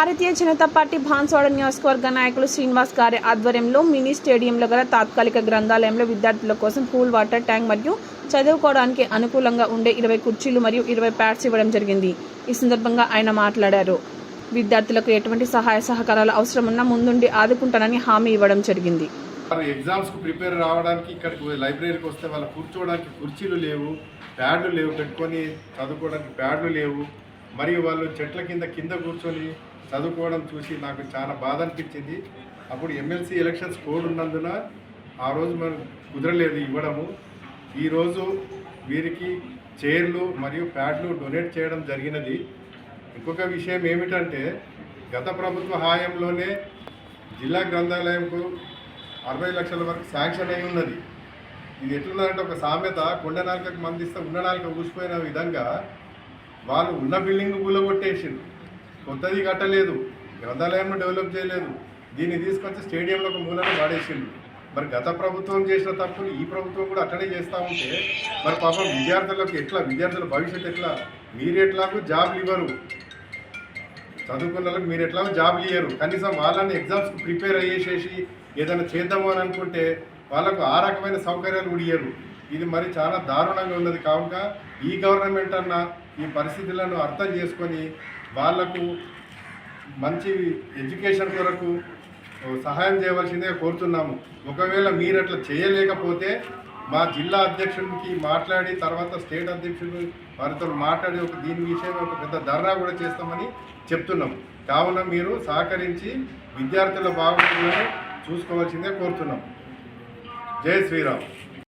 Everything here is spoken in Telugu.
భారతీయ జనతా పార్టీ బాన్స్వాడ నియోజకవర్గ నాయకులు శ్రీనివాస్ గారి ఆధ్వర్యంలో మినీ స్టేడియంలో గల తాత్కాలిక గ్రంథాలయంలో విద్యార్థుల కోసం కూల్ వాటర్ ట్యాంక్ మరియు చదువుకోవడానికి అనుకూలంగా ఉండే 20 కుర్చీలు మరియు 20 ప్యాడ్స్ ఇవ్వడం జరిగింది. ఈ సందర్భంగా ఆయన మాట్లాడారు. విద్యార్థులకు ఎటువంటి సహాయ సహకారాలు అవసరమున్నా ముందుండి ఆదుకుంటానని హామీ ఇవ్వడం జరిగింది. ఎగ్జామ్స్కు ప్రిపేర్ రావడానికి ఇక్కడికి లైబ్రరీకి వస్తే వాళ్ళు కూర్చోవడానికి కుర్చీలు లేవు, ప్యాడ్లు లేవు, పెట్టుకొని చదువుకోవడానికి ప్యాడ్లు లేవు. మరియు వాళ్ళు చెట్ల కింద కూర్చొని చదువుకోవడం చూసి నాకు చాలా బాధ అనిపించింది. అప్పుడు ఎమ్మెల్సీ ఎలక్షన్స్ కోడ్ ఉన్నందున ఆ రోజు మనం కుదరలేదు ఇవ్వడము. ఈరోజు వీరికి చైర్లు మరియు ప్యాడ్లు డొనేట్ చేయడం జరిగినది. ఇంకొక విషయం ఏమిటంటే గత ప్రభుత్వ హాయంలోనే జిల్లా గ్రంథాలయంకు 60 లక్షల వరకు శాంక్షన్ అయి ఉన్నది. ఇది ఎట్లున్నదంటే ఒక సామెత, కొండ నాలుకకు మందిస్తే ఉన్న నాలుక ఊసిపోయిన విధంగా వాళ్ళు ఉన్న బిల్డింగ్ కూలగొట్టేసిండ్రు, కొత్తది కట్టలేదు, గ్రంథాలయంను డెవలప్ చేయలేదు, దీన్ని తీసుకొచ్చి స్టేడియంలో ఒక మూలను వాడేసిండ్రు. మరి గత ప్రభుత్వం చేసిన తప్పులు ఈ ప్రభుత్వం కూడా అట్లనే చేస్తూ ఉంటే మరి పాపం విద్యార్థులకు ఎట్లా, విద్యార్థుల భవిష్యత్తు ఎట్లా? మీరు ఎట్లాగూ జాబ్లు ఇవ్వరు, చదువుకున్న వాళ్ళకి మీరు ఎట్లాగో జాబ్లు ఇవ్వరు, కనీసం వాళ్ళని ఎగ్జామ్స్కి ప్రిపేర్ అయ్యేసేసి ఏదైనా చేద్దాము అని అనుకుంటే వాళ్ళకు ఆ రకమైన సౌకర్యాలు కూడా ఇవ్వరు. ఇది మరి చాలా దారుణంగా ఉన్నది. కావున ఈ గవర్నమెంట్ అన్న ఈ పరిస్థితులను అర్థం చేసుకొని వాళ్లకు మంచి ఎడ్యుకేషన్ కొరకు సహాయం చేయవలసిందిగా కోరుతున్నాము. ఒకవేళ మీరు అట్లా చేయలేకపోతే మా జిల్లా అధ్యక్షుడికి మాట్లాడి తర్వాత స్టేట్ అధ్యక్షుడు వారితో మాట్లాడి దీని విషయం ఒక పెద్ద ధర్నా కూడా చేస్తామని చెప్తున్నాం. కావున మీరు సహకరించి విద్యార్థుల బాగోగులను చూసుకోవాల్సిందే కోరుతున్నాం. జై శ్రీరామ్.